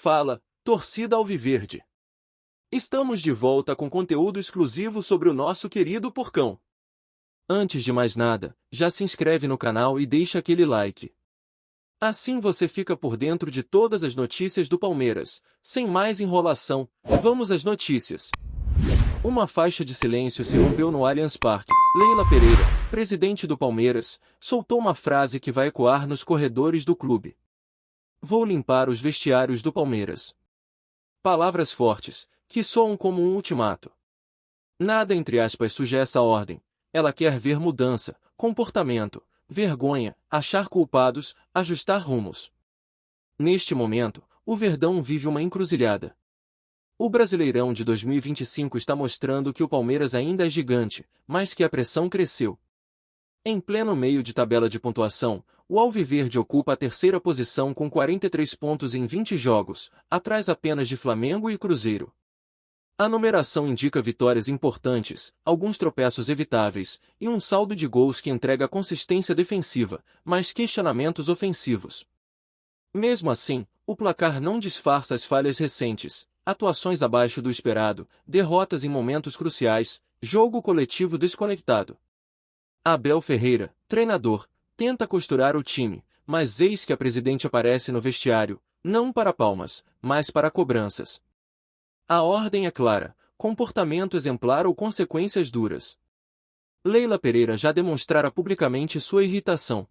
Fala, torcida alviverde! Estamos de volta com conteúdo exclusivo sobre o nosso querido Porcão. Antes de mais nada, já se inscreve no canal e deixa aquele like. Assim você fica por dentro de todas as notícias do Palmeiras. Sem mais enrolação, vamos às notícias. Uma faixa de silêncio se rompeu no Allianz Parque. Leila Pereira, presidente do Palmeiras, soltou uma frase que vai ecoar nos corredores do clube. Vou limpar os vestiários do Palmeiras. Palavras fortes, que soam como um ultimato. Nada entre aspas surge essa ordem. Ela quer ver mudança, comportamento, vergonha, achar culpados, ajustar rumos. Neste momento, o Verdão vive uma encruzilhada. O Brasileirão de 2025 está mostrando que o Palmeiras ainda é gigante, mas que a pressão cresceu. Em pleno meio de tabela de pontuação, o Alviverde ocupa a terceira posição com 43 pontos em 20 jogos, atrás apenas de Flamengo e Cruzeiro. A numeração indica vitórias importantes, alguns tropeços evitáveis, e um saldo de gols que entrega consistência defensiva, mas questionamentos ofensivos. Mesmo assim, o placar não disfarça as falhas recentes, atuações abaixo do esperado, derrotas em momentos cruciais, jogo coletivo desconectado. Abel Ferreira, treinador, tenta costurar o time, mas eis que a presidente aparece no vestiário, não para palmas, mas para cobranças. A ordem é clara, comportamento exemplar ou consequências duras. Leila Pereira já demonstrara publicamente sua irritação.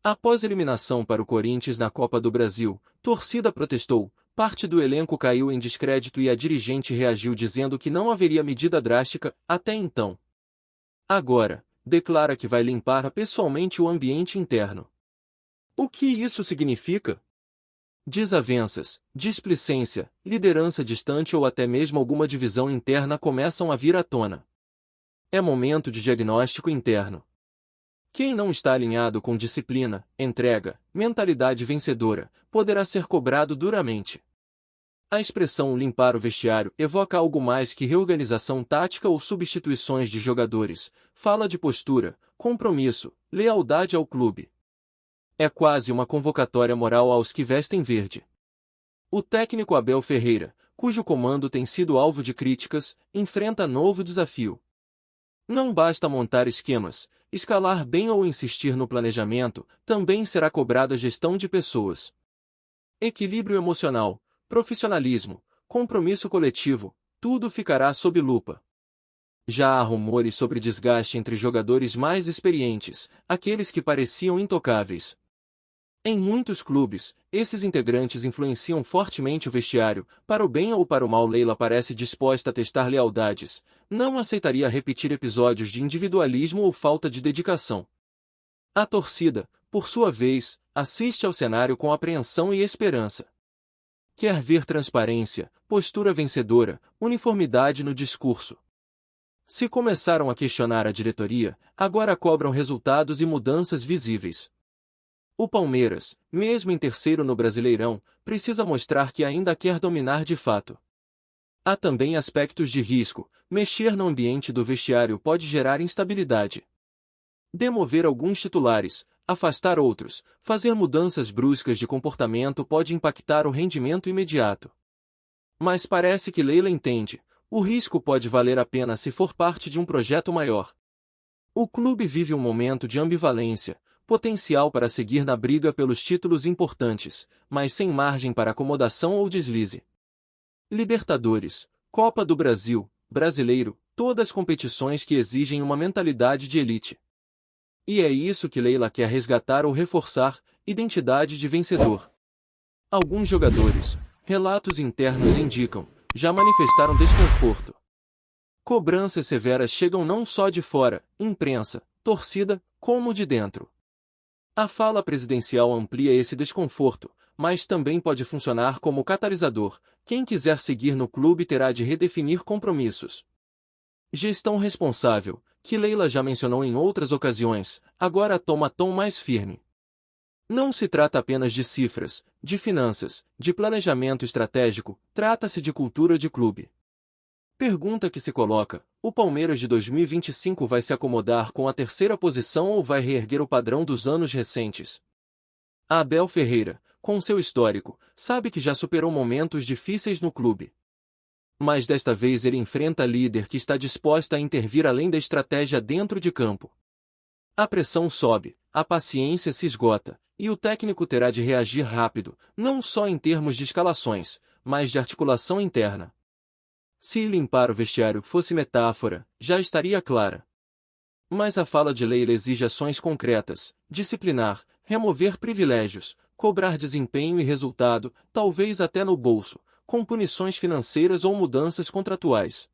Após eliminação para o Corinthians na Copa do Brasil, torcida protestou, parte do elenco caiu em descrédito e a dirigente reagiu dizendo que não haveria medida drástica, até então. Agora, declara que vai limpar pessoalmente o ambiente interno. O que isso significa? Desavenças, displicência, liderança distante ou até mesmo alguma divisão interna começam a vir à tona. É momento de diagnóstico interno. Quem não está alinhado com disciplina, entrega, mentalidade vencedora, poderá ser cobrado duramente. A expressão limpar o vestiário evoca algo mais que reorganização tática ou substituições de jogadores, fala de postura, compromisso, lealdade ao clube. É quase uma convocatória moral aos que vestem verde. O técnico Abel Ferreira, cujo comando tem sido alvo de críticas, enfrenta novo desafio. Não basta montar esquemas, escalar bem ou insistir no planejamento, também será cobrada a gestão de pessoas. Equilíbrio emocional, profissionalismo, compromisso coletivo, tudo ficará sob lupa. Já há rumores sobre desgaste entre jogadores mais experientes, aqueles que pareciam intocáveis. Em muitos clubes, esses integrantes influenciam fortemente o vestiário, para o bem ou para o mal. Leila parece disposta a testar lealdades, não aceitaria repetir episódios de individualismo ou falta de dedicação. A torcida, por sua vez, assiste ao cenário com apreensão e esperança. Quer ver transparência, postura vencedora, uniformidade no discurso. Se começaram a questionar a diretoria, agora cobram resultados e mudanças visíveis. O Palmeiras, mesmo em terceiro no Brasileirão, precisa mostrar que ainda quer dominar de fato. Há também aspectos de risco. Mexer no ambiente do vestiário pode gerar instabilidade. Demover alguns titulares, afastar outros, fazer mudanças bruscas de comportamento pode impactar o rendimento imediato. Mas parece que Leila entende, o risco pode valer a pena se for parte de um projeto maior. O clube vive um momento de ambivalência, potencial para seguir na briga pelos títulos importantes, mas sem margem para acomodação ou deslize. Libertadores, Copa do Brasil, Brasileiro, todas competições que exigem uma mentalidade de elite. E é isso que Leila quer resgatar ou reforçar, identidade de vencedor. Alguns jogadores, relatos internos indicam, já manifestaram desconforto. Cobranças severas chegam não só de fora, imprensa, torcida, como de dentro. A fala presidencial amplia esse desconforto, mas também pode funcionar como catalisador. Quem quiser seguir no clube terá de redefinir compromissos. Gestão responsável, que Leila já mencionou em outras ocasiões, agora toma tom mais firme. Não se trata apenas de cifras, de finanças, de planejamento estratégico, trata-se de cultura de clube. Pergunta que se coloca: o Palmeiras de 2025 vai se acomodar com a terceira posição ou vai reerguer o padrão dos anos recentes? Abel Ferreira, com seu histórico, sabe que já superou momentos difíceis no clube. Mas desta vez ele enfrenta a líder que está disposta a intervir além da estratégia dentro de campo. A pressão sobe, a paciência se esgota, e o técnico terá de reagir rápido, não só em termos de escalações, mas de articulação interna. Se limpar o vestiário fosse metáfora, já estaria clara. Mas a fala de Leila exige ações concretas, disciplinar, remover privilégios, cobrar desempenho e resultado, talvez até no bolso, com punições financeiras ou mudanças contratuais.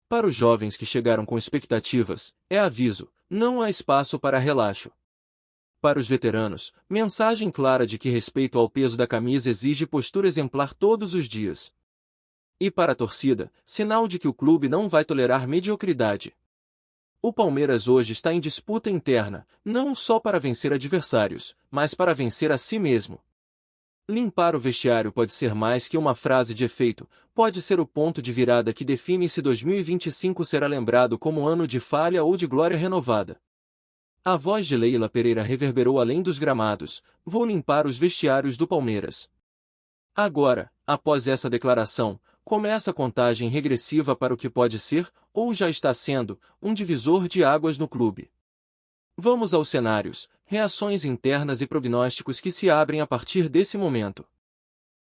Para os jovens que chegaram com expectativas, é aviso, não há espaço para relaxo. Para os veteranos, mensagem clara de que respeito ao peso da camisa exige postura exemplar todos os dias. E para a torcida, sinal de que o clube não vai tolerar mediocridade. O Palmeiras hoje está em disputa interna, não só para vencer adversários, mas para vencer a si mesmo. Limpar o vestiário pode ser mais que uma frase de efeito, pode ser o ponto de virada que define se 2025 será lembrado como ano de falha ou de glória renovada. A voz de Leila Pereira reverberou além dos gramados: vou limpar os vestiários do Palmeiras. Agora, após essa declaração, começa a contagem regressiva para o que pode ser, ou já está sendo, um divisor de águas no clube. Vamos aos cenários, reações internas e prognósticos que se abrem a partir desse momento.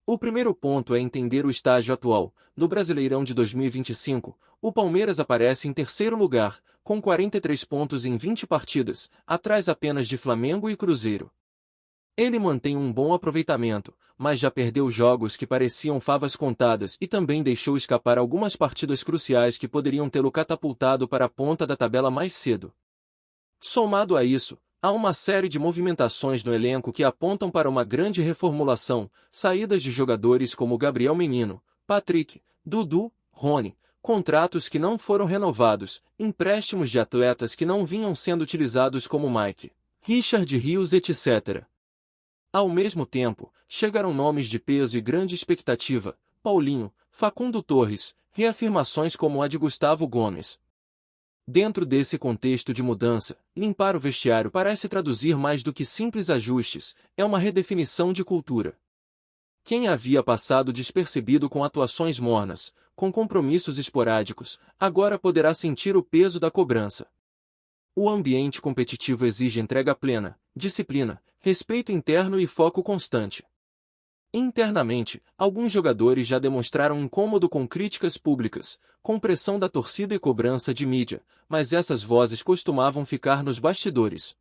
O primeiro ponto é entender o estágio atual. No Brasileirão de 2025, o Palmeiras aparece em terceiro lugar, com 43 pontos em 20 partidas, atrás apenas de Flamengo e Cruzeiro. Ele mantém um bom aproveitamento, mas já perdeu jogos que pareciam favas contadas e também deixou escapar algumas partidas cruciais que poderiam tê-lo catapultado para a ponta da tabela mais cedo. Somado a isso, há uma série de movimentações no elenco que apontam para uma grande reformulação, saídas de jogadores como Gabriel Menino, Patrick, Dudu, Rony, contratos que não foram renovados, empréstimos de atletas que não vinham sendo utilizados como Mike, Richard Rios, etc. Ao mesmo tempo, chegaram nomes de peso e grande expectativa: Paulinho, Facundo Torres, reafirmações como a de Gustavo Gomes. Dentro desse contexto de mudança, limpar o vestiário parece traduzir mais do que simples ajustes, é uma redefinição de cultura. Quem havia passado despercebido com atuações mornas, com compromissos esporádicos, agora poderá sentir o peso da cobrança. O ambiente competitivo exige entrega plena, disciplina, respeito interno e foco constante. Internamente, alguns jogadores já demonstraram incômodo com críticas públicas, com pressão da torcida e cobrança de mídia, mas essas vozes costumavam ficar nos bastidores.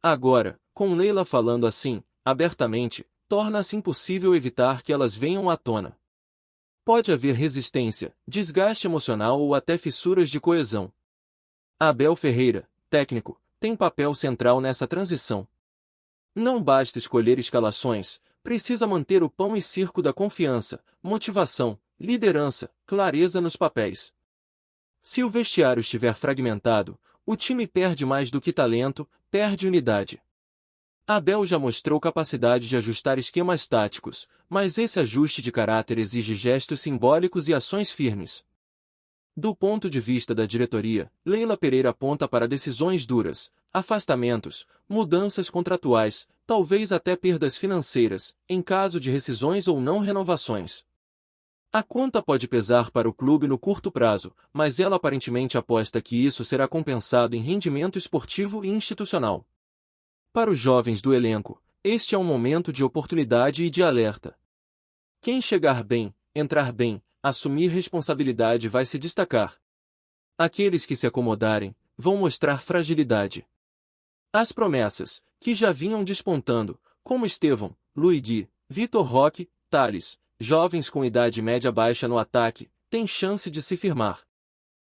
Agora, com Leila falando assim, abertamente, torna-se impossível evitar que elas venham à tona. Pode haver resistência, desgaste emocional ou até fissuras de coesão. Abel Ferreira, técnico, tem papel central nessa transição. Não basta escolher escalações, precisa manter o pão e circo da confiança, motivação, liderança, clareza nos papéis. Se o vestiário estiver fragmentado, o time perde mais do que talento, perde unidade. Abel já mostrou capacidade de ajustar esquemas táticos, mas esse ajuste de caráter exige gestos simbólicos e ações firmes. Do ponto de vista da diretoria, Leila Pereira aponta para decisões duras, afastamentos, mudanças contratuais, talvez até perdas financeiras, em caso de rescisões ou não renovações. A conta pode pesar para o clube no curto prazo, mas ela aparentemente aposta que isso será compensado em rendimento esportivo e institucional. Para os jovens do elenco, este é um momento de oportunidade e de alerta. Quem chegar bem, entrar bem, assumir responsabilidade vai se destacar. Aqueles que se acomodarem, vão mostrar fragilidade. As promessas, que já vinham despontando, como Estevão, Luigi, Vitor Roque, Thales, jovens com idade média baixa no ataque, têm chance de se firmar.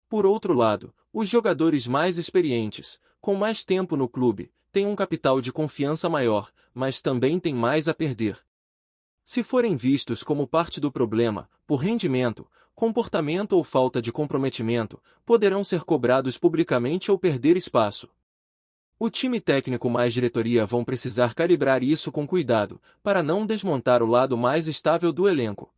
Por outro lado, os jogadores mais experientes, com mais tempo no clube, têm um capital de confiança maior, mas também têm mais a perder. Se forem vistos como parte do problema, por rendimento, comportamento ou falta de comprometimento, poderão ser cobrados publicamente ou perder espaço. O time técnico mais diretoria vão precisar calibrar isso com cuidado, para não desmontar o lado mais estável do elenco.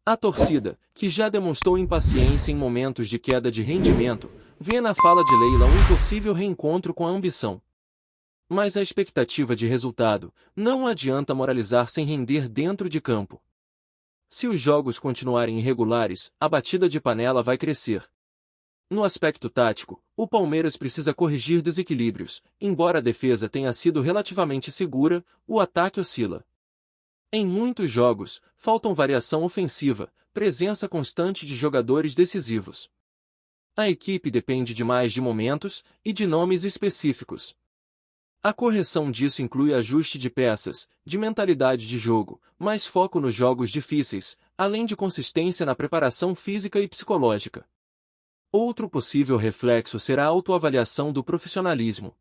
A torcida, que já demonstrou impaciência em momentos de queda de rendimento, vê na fala de Leila um possível reencontro com a ambição. Mas a expectativa de resultado não adianta moralizar sem render dentro de campo. Se os jogos continuarem irregulares, a batida de panela vai crescer. No aspecto tático, o Palmeiras precisa corrigir desequilíbrios. Embora a defesa tenha sido relativamente segura, o ataque oscila. Em muitos jogos, faltam variação ofensiva, presença constante de jogadores decisivos. A equipe depende demais de momentos e de nomes específicos. A correção disso inclui ajuste de peças, de mentalidade de jogo, mais foco nos jogos difíceis, além de consistência na preparação física e psicológica. Outro possível reflexo será a autoavaliação do profissionalismo.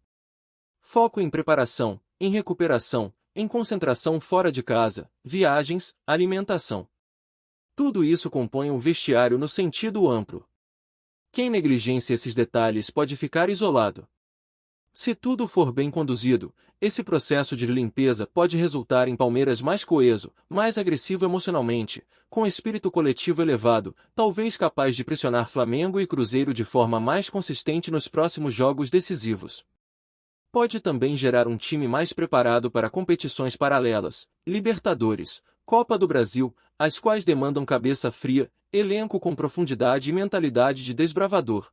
Foco em preparação, em recuperação, em concentração fora de casa, viagens, alimentação. Tudo isso compõe um vestiário no sentido amplo. Quem negligencia esses detalhes pode ficar isolado. Se tudo for bem conduzido, esse processo de limpeza pode resultar em Palmeiras mais coeso, mais agressivo emocionalmente, com espírito coletivo elevado, talvez capaz de pressionar Flamengo e Cruzeiro de forma mais consistente nos próximos jogos decisivos. Pode também gerar um time mais preparado para competições paralelas, Libertadores, Copa do Brasil, as quais demandam cabeça fria, elenco com profundidade e mentalidade de desbravador.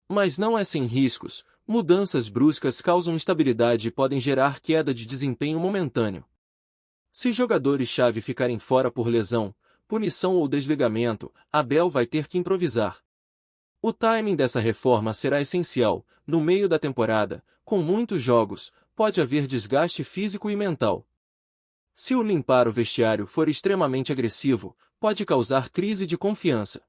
Mas não é sem riscos. Mudanças bruscas causam instabilidade e podem gerar queda de desempenho momentâneo. Se jogadores-chave ficarem fora por lesão, punição ou desligamento, Abel vai ter que improvisar. O timing dessa reforma será essencial. No meio da temporada, com muitos jogos, pode haver desgaste físico e mental. Se o limpar o vestiário for extremamente agressivo, pode causar crise de confiança.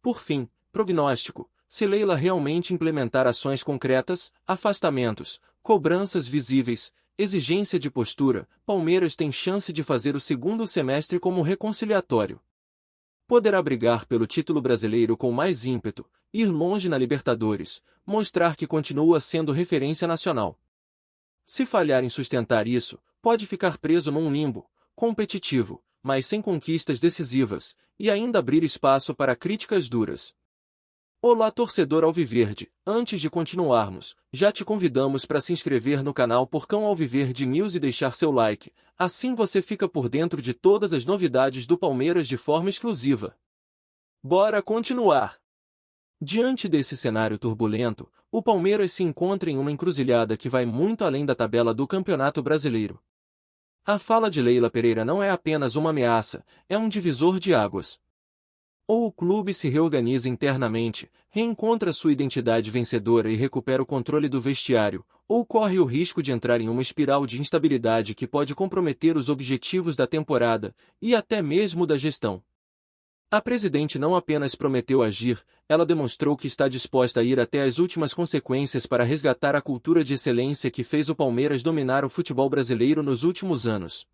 Por fim, prognóstico. Se Leila realmente implementar ações concretas, afastamentos, cobranças visíveis, exigência de postura, Palmeiras tem chance de fazer o segundo semestre como reconciliatório. Poderá brigar pelo título brasileiro com mais ímpeto, ir longe na Libertadores, mostrar que continua sendo referência nacional. Se falhar em sustentar isso, pode ficar preso num limbo, competitivo, mas sem conquistas decisivas, e ainda abrir espaço para críticas duras. Olá torcedor alviverde, antes de continuarmos, já te convidamos para se inscrever no canal Porcão Alviverde News e deixar seu like, assim você fica por dentro de todas as novidades do Palmeiras de forma exclusiva. Bora continuar! Diante desse cenário turbulento, o Palmeiras se encontra em uma encruzilhada que vai muito além da tabela do Campeonato Brasileiro. A fala de Leila Pereira não é apenas uma ameaça, é um divisor de águas. Ou o clube se reorganiza internamente, reencontra sua identidade vencedora e recupera o controle do vestiário, ou corre o risco de entrar em uma espiral de instabilidade que pode comprometer os objetivos da temporada, e até mesmo da gestão. A presidente não apenas prometeu agir, ela demonstrou que está disposta a ir até as últimas consequências para resgatar a cultura de excelência que fez o Palmeiras dominar o futebol brasileiro nos últimos anos.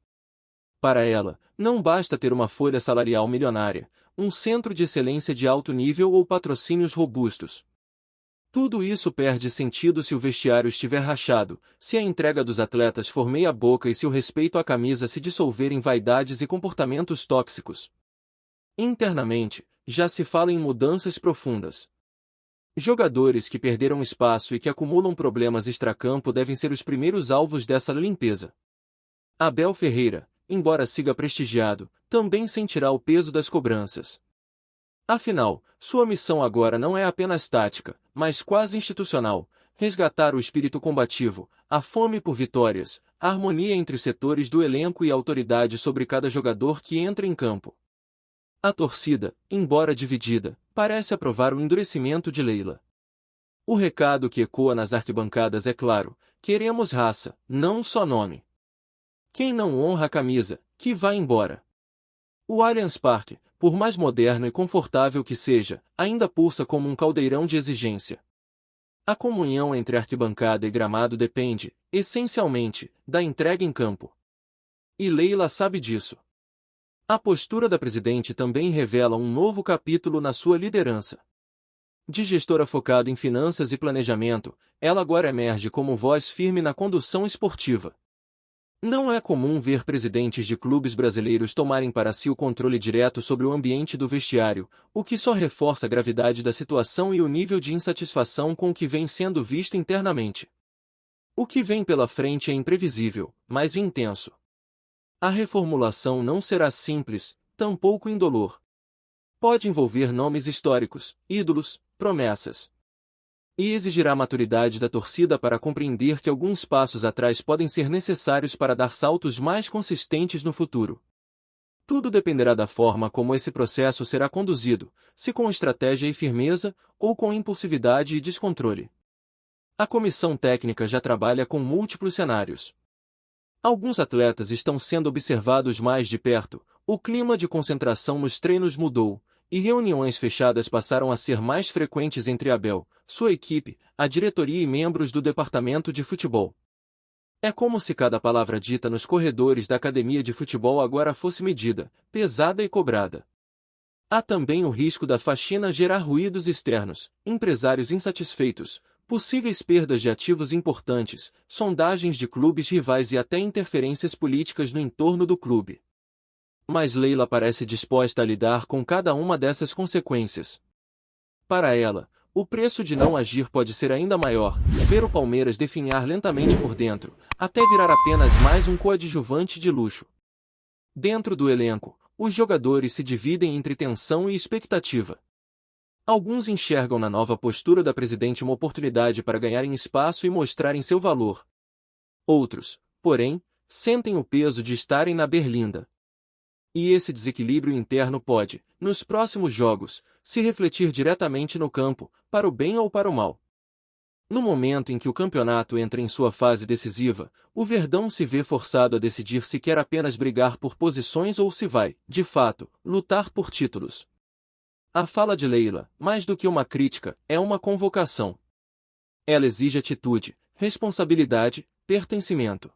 Para ela, não basta ter uma folha salarial milionária, um centro de excelência de alto nível ou patrocínios robustos. Tudo isso perde sentido se o vestiário estiver rachado, se a entrega dos atletas for meia boca e se o respeito à camisa se dissolver em vaidades e comportamentos tóxicos. Internamente, já se fala em mudanças profundas. Jogadores que perderam espaço e que acumulam problemas extracampo devem ser os primeiros alvos dessa limpeza. Abel Ferreira, embora siga prestigiado, também sentirá o peso das cobranças. Afinal, sua missão agora não é apenas tática, mas quase institucional, resgatar o espírito combativo, a fome por vitórias, a harmonia entre os setores do elenco e a autoridade sobre cada jogador que entra em campo. A torcida, embora dividida, parece aprovar o endurecimento de Leila. O recado que ecoa nas arquibancadas é claro: queremos raça, não só nome. Quem não honra a camisa, que vá embora. O Allianz Parque, por mais moderno e confortável que seja, ainda pulsa como um caldeirão de exigência. A comunhão entre arquibancada e gramado depende, essencialmente, da entrega em campo. E Leila sabe disso. A postura da presidente também revela um novo capítulo na sua liderança. De gestora focada em finanças e planejamento, ela agora emerge como voz firme na condução esportiva. Não é comum ver presidentes de clubes brasileiros tomarem para si o controle direto sobre o ambiente do vestiário, o que só reforça a gravidade da situação e o nível de insatisfação com o que vem sendo visto internamente. O que vem pela frente é imprevisível, mas intenso. A reformulação não será simples, tampouco indolor. Pode envolver nomes históricos, ídolos, promessas. E exigirá maturidade da torcida para compreender que alguns passos atrás podem ser necessários para dar saltos mais consistentes no futuro. Tudo dependerá da forma como esse processo será conduzido, se com estratégia e firmeza, ou com impulsividade e descontrole. A comissão técnica já trabalha com múltiplos cenários. Alguns atletas estão sendo observados mais de perto, o clima de concentração nos treinos mudou, e reuniões fechadas passaram a ser mais frequentes entre Abel, sua equipe, a diretoria e membros do departamento de futebol. É como se cada palavra dita nos corredores da academia de futebol agora fosse medida, pesada e cobrada. Há também o risco da faxina gerar ruídos externos, empresários insatisfeitos, possíveis perdas de ativos importantes, sondagens de clubes rivais e até interferências políticas no entorno do clube. Mas Leila parece disposta a lidar com cada uma dessas consequências. Para ela, o preço de não agir pode ser ainda maior, ver o Palmeiras definhar lentamente por dentro, até virar apenas mais um coadjuvante de luxo. Dentro do elenco, os jogadores se dividem entre tensão e expectativa. Alguns enxergam na nova postura da presidente uma oportunidade para ganharem espaço e mostrarem seu valor. Outros, porém, sentem o peso de estarem na berlinda. E esse desequilíbrio interno pode, nos próximos jogos, se refletir diretamente no campo, para o bem ou para o mal. No momento em que o campeonato entra em sua fase decisiva, o Verdão se vê forçado a decidir se quer apenas brigar por posições ou se vai, de fato, lutar por títulos. A fala de Leila, mais do que uma crítica, é uma convocação. Ela exige atitude, responsabilidade, pertencimento.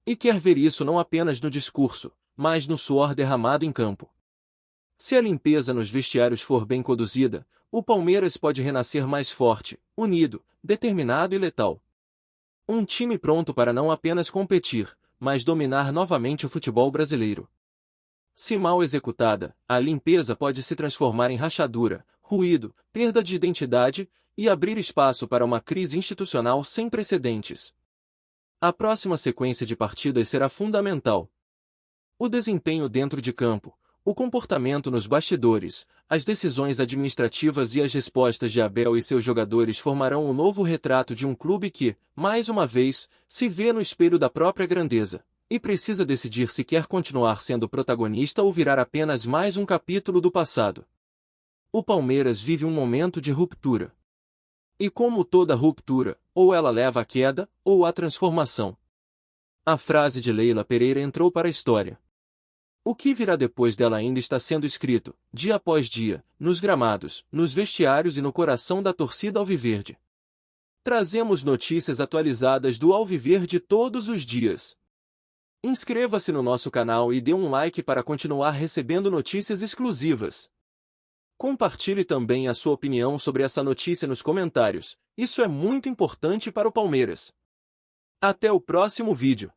E quer ver isso não apenas no discurso, mas no suor derramado em campo. Se a limpeza nos vestiários for bem conduzida, o Palmeiras pode renascer mais forte, unido, determinado e letal. Um time pronto para não apenas competir, mas dominar novamente o futebol brasileiro. Se mal executada, a limpeza pode se transformar em rachadura, ruído, perda de identidade e abrir espaço para uma crise institucional sem precedentes. A próxima sequência de partidas será fundamental. O desempenho dentro de campo, o comportamento nos bastidores, as decisões administrativas e as respostas de Abel e seus jogadores formarão um novo retrato de um clube que, mais uma vez, se vê no espelho da própria grandeza. E precisa decidir se quer continuar sendo protagonista ou virar apenas mais um capítulo do passado. O Palmeiras vive um momento de ruptura. E como toda ruptura, ou ela leva à queda, ou à transformação. A frase de Leila Pereira entrou para a história. O que virá depois dela ainda está sendo escrito, dia após dia, nos gramados, nos vestiários e no coração da torcida alviverde. Trazemos notícias atualizadas do Alviverde todos os dias. Inscreva-se no nosso canal e dê um like para continuar recebendo notícias exclusivas. Compartilhe também a sua opinião sobre essa notícia nos comentários, isso é muito importante para o Palmeiras. Até o próximo vídeo.